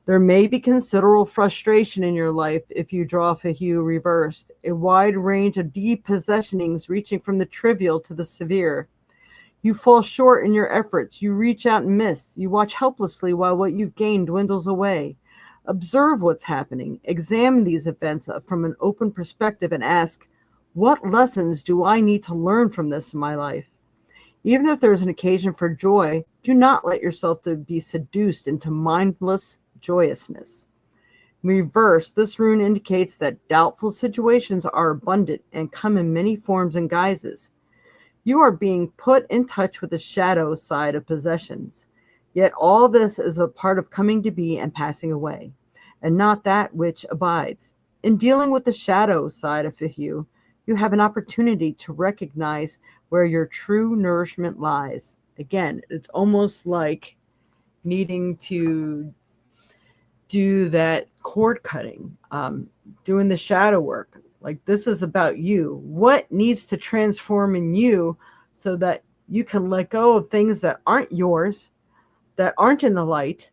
there may be considerable frustration in your life if you draw a hue reversed, a wide range of depossessionings reaching from the trivial to the severe. You fall short in your efforts. You reach out and miss. You watch helplessly while what you've gained dwindles away. Observe what's happening. Examine these events from an open perspective and ask, what lessons do I need to learn from this in my life? Even if there is an occasion for joy, do not let yourself to be seduced into mindless joyousness. In reverse, this rune indicates that doubtful situations are abundant and come in many forms and guises. You are being put in touch with the shadow side of possessions. Yet all this is a part of coming to be and passing away, and not that which abides. In dealing with the shadow side of you, you have an opportunity to recognize where your true nourishment lies. Again, it's almost like needing to do that cord cutting, doing the shadow work. Like, this is about you. What needs to transform in you so that you can let go of things that aren't yours, that aren't in the light,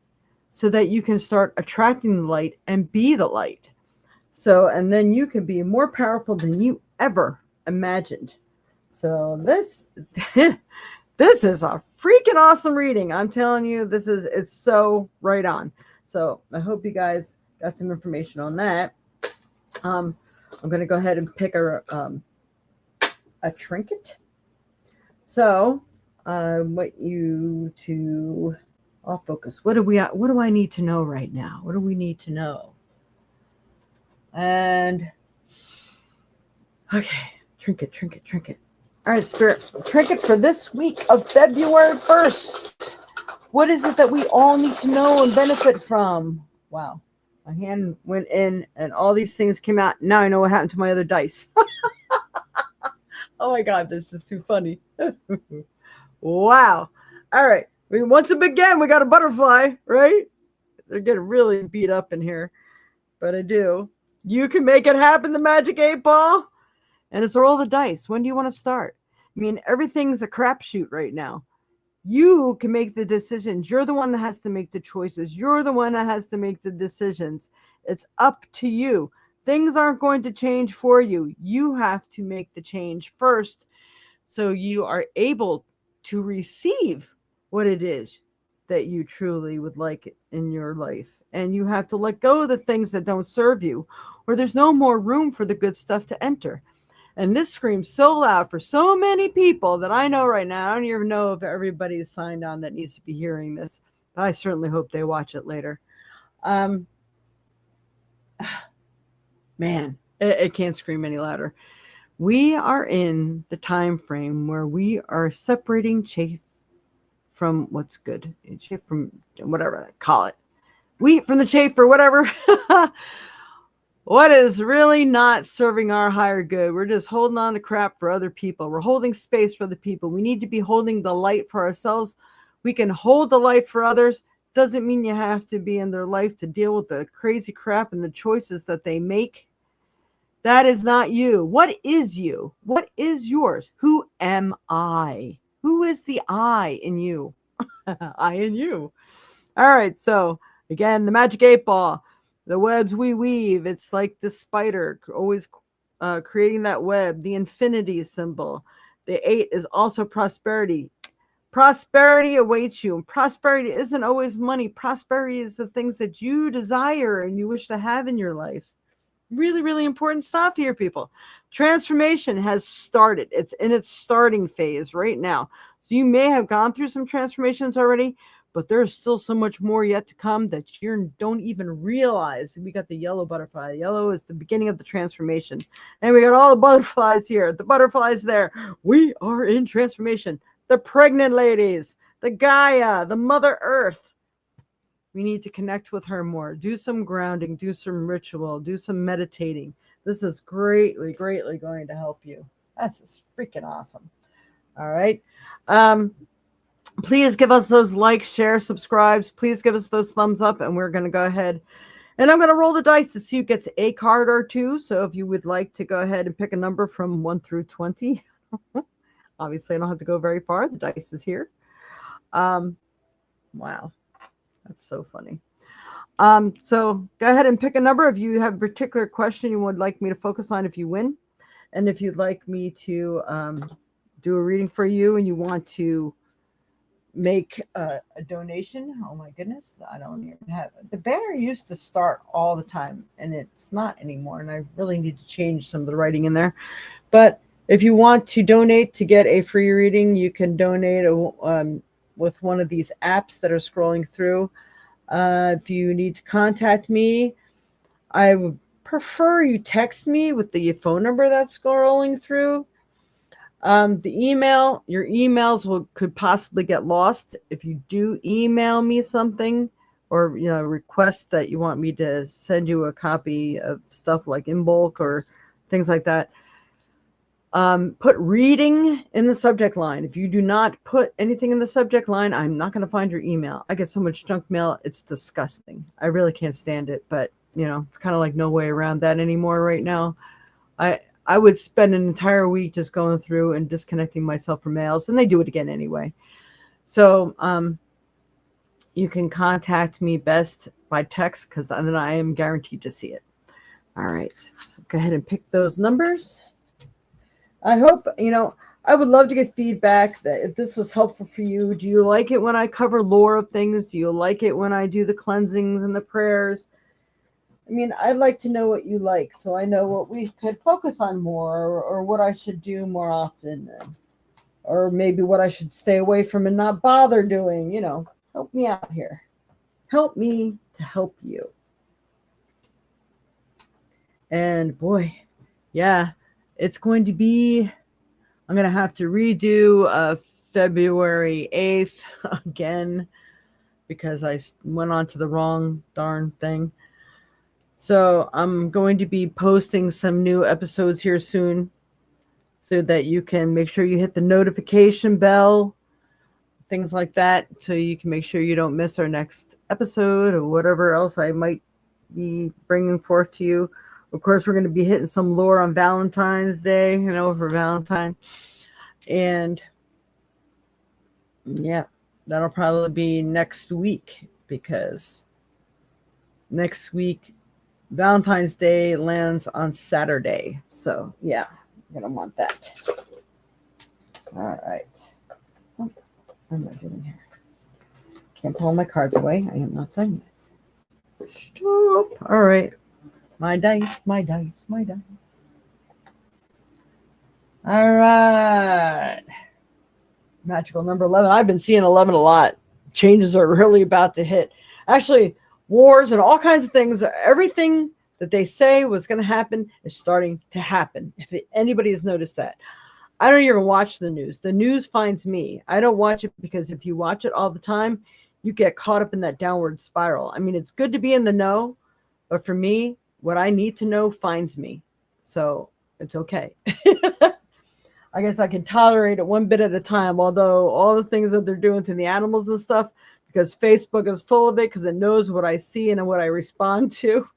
so that you can start attracting the light and be the light. So, and then you can be more powerful than you ever imagined. So this this is a freaking awesome reading. I'm telling you, it's so right on. So I hope you guys got some information on that. I'm going to go ahead and pick a trinket. So I want you to all focus. What do I need to know right now? What do we need to know? And okay, trinket. All right, Spirit, trinket for this week of February 1st. What is it that we all need to know and benefit from? Wow. My hand went in and all these things came out. Now I know what happened to my other dice. Oh my God, this is too funny. Wow. All right. Once again, we got a butterfly, right? They're getting really beat up in here. But I do. You can make it happen, the Magic 8 Ball. And it's a roll of the dice. When do you want to start? I mean, everything's a crapshoot right now. You can make the decisions. You're the one that has to make the choices. You're the one that has to make the decisions. It's up to you. Things aren't going to change for you. You have to make the change first so you are able to receive what it is that you truly would like in your life. And you have to let go of the things that don't serve you, or there's no more room for the good stuff to enter. And this screams so loud for so many people that I know right now. I don't even know if everybody is signed on that needs to be hearing this, but I certainly hope they watch it later. Man, it can't scream any louder. We are in the time frame where we are separating chaff from what's good. Chaff from whatever I call it. Wheat from the chaff or whatever. What is really not serving our higher good? We're just holding on to crap for other people. We're holding space for the people. We need to be holding the light for ourselves. We can hold the light for others. Doesn't mean you have to be in their life to deal with the crazy crap and the choices that they make. That is not you. What is you? What is yours? Who am I? Who is the I in you? I in you. All right. So again, the Magic 8 Ball. The webs we weave, it's like the spider always creating that web, the infinity symbol. The 8 is also prosperity. Prosperity awaits you. And prosperity isn't always money. Prosperity is the things that you desire and you wish to have in your life. Really, really important stuff here, people. Transformation has started. It's in its starting phase right now. So you may have gone through some transformations already, but there's still so much more yet to come that you don't even realize. We got the yellow butterfly. Yellow is the beginning of the transformation. And we got all the butterflies here. The butterflies there. We are in transformation. The pregnant ladies, the Gaia, the Mother Earth. We need to connect with her more. Do some grounding, do some ritual, do some meditating. This is greatly, greatly going to help you. That's just freaking awesome. All right. Um, please give us those likes, share, subscribes. Please give us those thumbs up, and we're going to go ahead and I'm going to roll the dice to see who gets a card or two. So if you would like to go ahead and pick a number from 1 through 20, obviously I don't have to go very far. The dice is here. Wow, that's so funny. So go ahead and pick a number if you have a particular question you would like me to focus on if you win. And if you'd like me to do a reading for you and you want to make a donation, oh my goodness, I don't even have it. The banner used to start all the time and it's not anymore, and I really need to change some of the writing in there. But if you want to donate to get a free reading, you can donate with one of these apps that are scrolling through. If you need to contact me, I would prefer you text me with the phone number that's scrolling through. The email, your emails could possibly get lost. If you do email me something or request that you want me to send you a copy of stuff like in bulk or things like that, put reading in the subject line. If you do not put anything in the subject line, I'm not going to find your email. I get so much junk mail, it's disgusting. I really can't stand it, but it's kind of like no way around that anymore right now. I would spend an entire week just going through and disconnecting myself from mails, and they do it again anyway. So you can contact me best by text, because then I am guaranteed to see it. All right, so go ahead and pick those numbers. I hope, I would love to get feedback that if this was helpful for you. Do you like it when I cover lore of things? Do you like it when I do the cleansings and the prayers? I mean, I'd like to know what you like, so I know what we could focus on more, or what I should do more often, or maybe what I should stay away from and not bother doing. Help me out here. Help me to help you. And boy, yeah, it's going to be, I'm going to have to redo February 8th again, because I went on to the wrong darn thing. So I'm going to be posting some new episodes here soon, so that you can make sure you hit the notification bell, things like that, so you can make sure you don't miss our next episode or whatever else I might be bringing forth to you. Of course, we're going to be hitting some lore on Valentine's Day, for Valentine. And yeah, that'll probably be next week, because next week Valentine's Day lands on Saturday. So, yeah, I'm going to want that. All right. What am I doing here? Can't pull my cards away. I am not done yet. Stop. All right. My dice, my dice, my dice. All right. Magical number 11. I've been seeing 11 a lot. Changes are really about to hit. Actually, wars and all kinds of things, everything that they say was going to happen is starting to happen. If anybody has noticed that. I don't even watch the news. The news finds me. I don't watch it, because if you watch it all the time, you get caught up in that downward spiral. I mean, it's good to be in the know, but for me, what I need to know finds me. So it's okay. I guess I can tolerate it one bit at a time, although all the things that they're doing to the animals and stuff, because Facebook is full of it, because it knows what I see and what I respond to.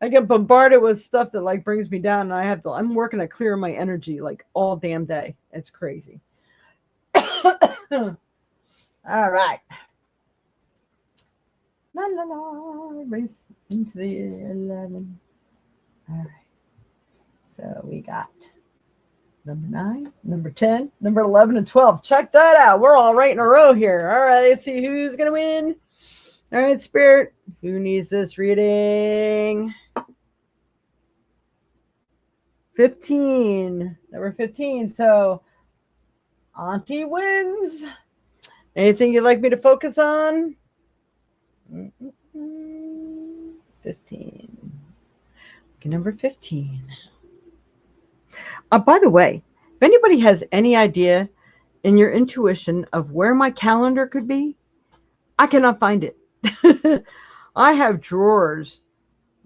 I get bombarded with stuff that brings me down, and I'm working to clear my energy all damn day. It's crazy. All right. La la la, race into the 11. All right. So we got number 9, number 10, number 11, and 12. Check that out. We're all right in a row here. All right, let's see who's going to win. All right, Spirit, who needs this reading? 15. Number 15. So, Auntie wins. Anything you'd like me to focus on? 15. Okay, number 15. By the way, if anybody has any idea in your intuition of where my calendar could be, I cannot find it. I have drawers.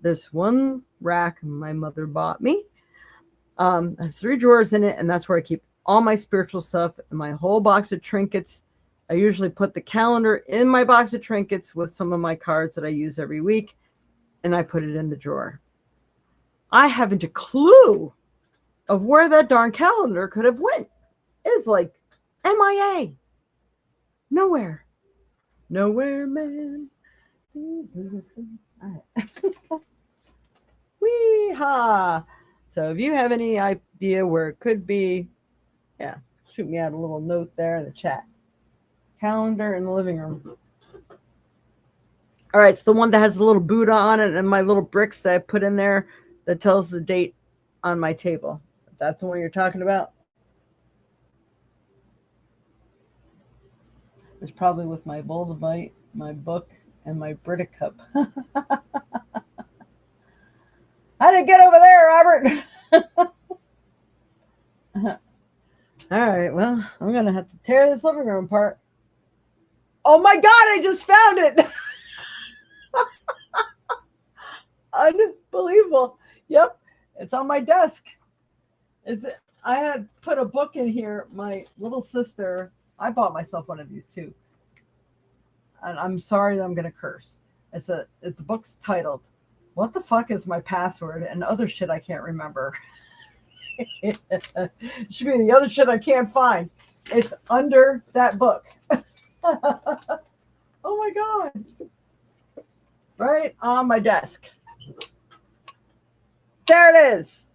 This one rack my mother bought me has 3 drawers in it, and that's where I keep all my spiritual stuff and my whole box of trinkets. I usually put the calendar in my box of trinkets with some of my cards that I use every week, and I put it in the drawer. I haven't a clue of where that darn calendar could have went. It's like MIA. Nowhere. Nowhere, man. All right. Wee-ha. So if you have any idea where it could be, yeah, shoot me out a little note there in the chat. Calendar in the living room. All right, it's the one that has the little Buddha on it and my little bricks that I put in there that tells the date on my table. That's the one you're talking about? It's probably with my Volvite, my book, and my Brita cup. How did it get over there, Robert? All right, well, I'm going to have to tear this living room apart. Oh my God, I just found it. Unbelievable. Yep, it's on my desk. I had put a book in here. My little sister, I bought myself one of these too. And I'm sorry that I'm going to curse. The book's titled, "What the fuck is my password?" and other shit I can't remember. It should be the other shit I can't find. It's under that book. Oh my God. Right on my desk. There it is.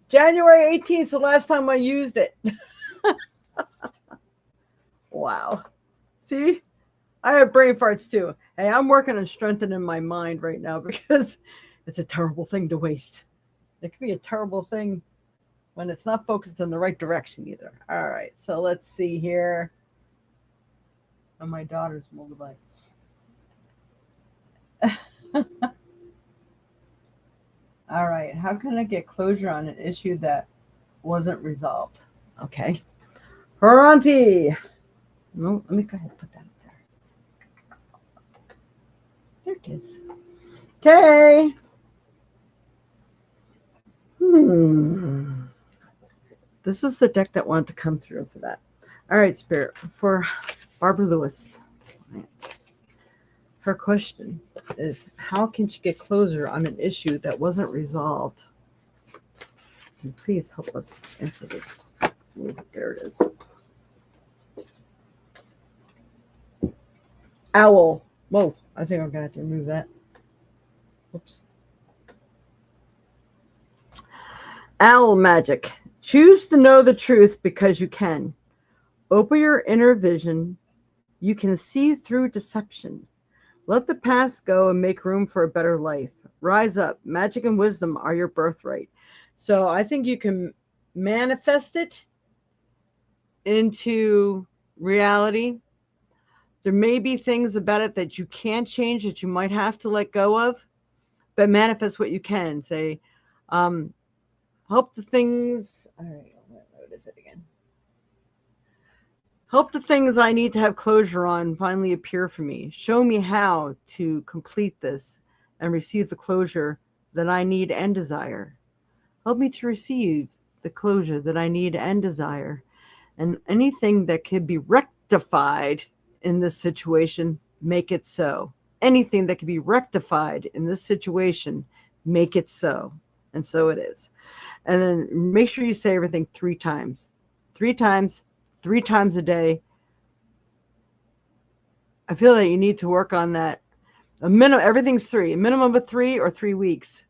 January 18th is the last time I used it. Wow. See? I have brain farts too. Hey, I'm working on strengthening my mind right now because it's a terrible thing to waste. It could be a terrible thing when it's not focused in the right direction either. All right, so let's see here. On my daughter's mobile device. All right, how can I get closure on an issue that wasn't resolved? Okay. Her auntie. No, let me go ahead and put that up there. There it is. Okay. This is the deck that wanted to come through for that. All right, Spirit, for Barbara Lewis. Her question is, how can she get closure on an issue that wasn't resolved? And please help us answer this. Ooh, there it is. Owl. Whoa, I think I'm going to have to remove that. Oops. Owl magic. Choose to know the truth because you can. Open your inner vision. You can see through deception. Let the past go and make room for a better life. Rise up. Magic and wisdom are your birthright. So I think you can manifest it into reality. There may be things about it that you can't change, that you might have to let go of, but manifest what you can. Say, hope the things, all right, what is it again? Hope the things I need to have closure on finally appear for me. Show me how to complete this and receive the closure that I need and desire. Help me to receive the closure that I need and desire. And anything that can be rectified in this situation, make it so. Anything that can be rectified in this situation, make it so. And so it is. And then make sure you say everything 3 times. 3 times. 3 times a day. I feel that you need to work on that. Everything's 3, a minimum of 3 or 3 weeks.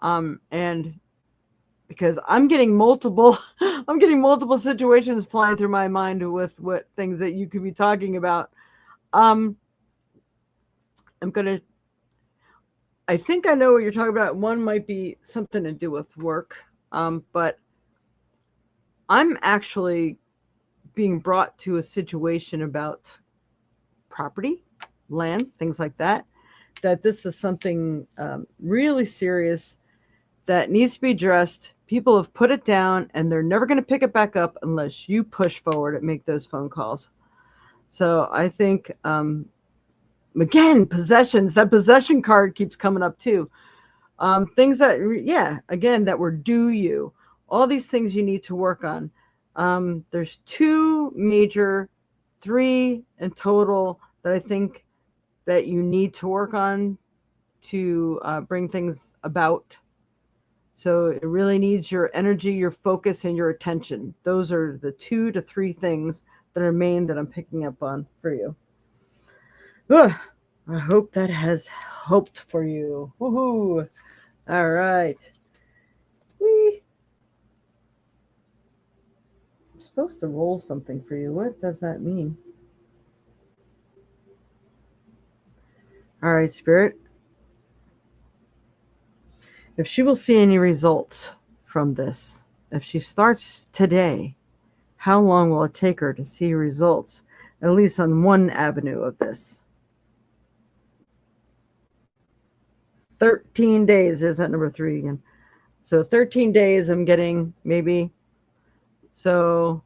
And because I'm getting multiple situations flying through my mind with what things that you could be talking about. I think I know what you're talking about. One might be something to do with work. But I'm actually being brought to a situation about property, land, things like that, that this is something really serious that needs to be addressed. People have put it down and they're never going to pick it back up unless you push forward and make those phone calls. So I think again, possessions. That possession card keeps coming up too. Things that, yeah, again, that were due you. All these things you need to work on. There's three in total that I think that you need to work on to bring things about. So it really needs your energy, your focus, and your attention. Those are the 2 to 3 things that are main that I'm picking up on for you. Ugh, I hope that has helped for you. Woohoo! All right. I'm supposed to roll something for you. What does that mean? All right, Spirit. If she will see any results from this, if she starts today, how long will it take her to see results, at least on one avenue of this? 13 days. There's that number 3 again. So 13 days, I'm getting maybe. So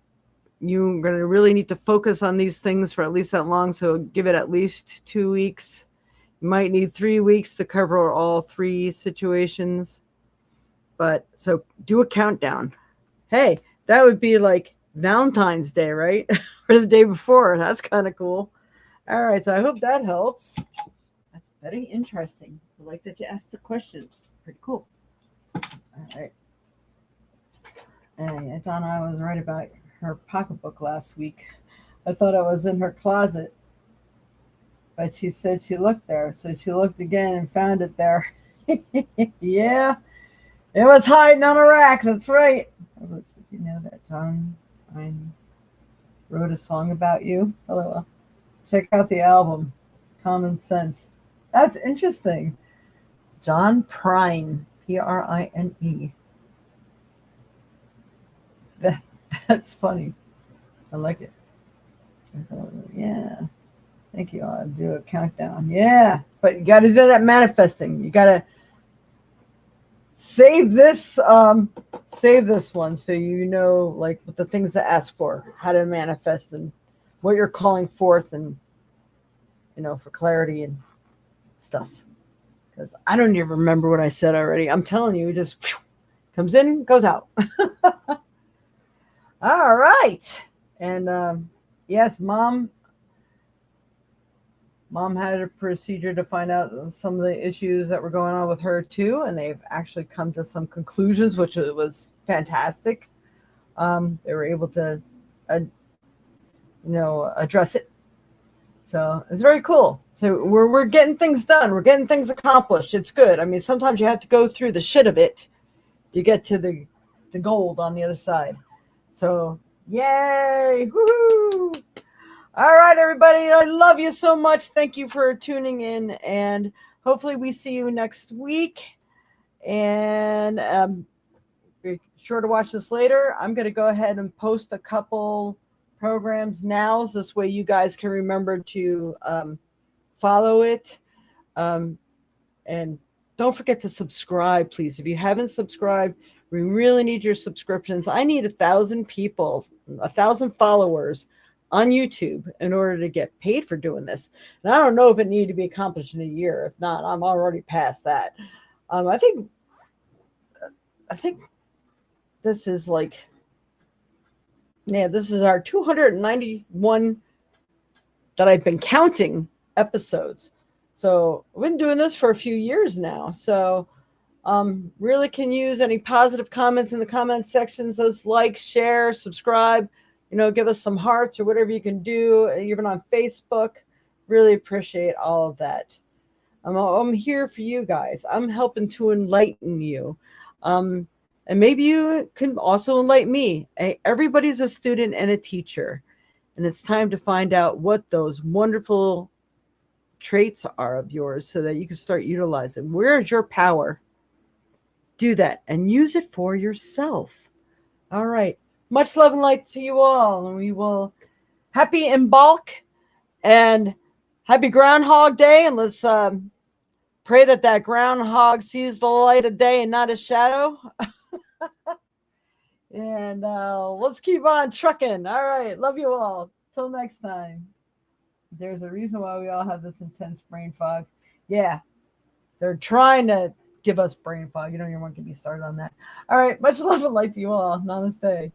you're going to really need to focus on these things for at least that long. So give it at least 2 weeks. You might need 3 weeks to cover all 3 situations. But so do a countdown. Hey, that would be like Valentine's Day, right? Or the day before. That's kind of cool. All right. So I hope that helps. That's very interesting. I like that you asked the questions. Pretty cool. All right. Hey, Donna, I was right about her pocketbook last week. I thought it was in her closet, but she said she looked there. So she looked again and found it there. Yeah, it was hiding on a rack. That's right. Did you know that John wrote a song about you? Hello. Check out the album, Common Sense. That's interesting. John Prine, Prine. That's funny. I like it. Yeah. Thank you. I'll do a countdown. Yeah. But you got to do that manifesting. You got to save this one so you know, like, what the things to ask for, how to manifest, and what you're calling forth, and, for clarity and stuff. Because I don't even remember what I said already. I'm telling you, it just comes in, goes out. All right. And yes, mom had a procedure to find out some of the issues that were going on with her too, and they've actually come to some conclusions, which was fantastic. They were able to address it. So it's very cool. So we're getting things done. We're getting things accomplished. It's good. I mean, sometimes you have to go through the shit of it to get to the gold on the other side. So yay! Woohoo! All right, everybody. I love you so much. Thank you for tuning in, and hopefully we see you next week. And be sure to watch this later. I'm going to go ahead and post a couple programs now. So this way you guys can remember to follow it. And don't forget to subscribe, please. If you haven't subscribed, we really need your subscriptions. I need 1,000 people, 1,000 followers on YouTube in order to get paid for doing this. And I don't know if it needed to be accomplished in a year. If not, I'm already past that. I think this is this is our 291 that I've been counting episodes. So we've been doing this for a few years now. So really can use any positive comments in the comment sections. Those like, share, subscribe, give us some hearts or whatever you can do, even on Facebook. Really appreciate all of that. I'm here for you guys. I'm helping to enlighten you. And maybe you can also enlighten me. Everybody's a student and a teacher. And it's time to find out what those wonderful traits are of yours so that you can start utilizing. Where is your power? Do that and use it for yourself. All right. Much love and light to you all. And we will happy in bulk and happy Groundhog Day. And let's pray that groundhog sees the light of day and not a shadow. And let's keep on trucking. All right. Love you all. Till next time. There's a reason why we all have this intense brain fog. Yeah, they're trying to give us brain fog. You don't even want to get me started on that. All right, much love and light to you all. Namaste.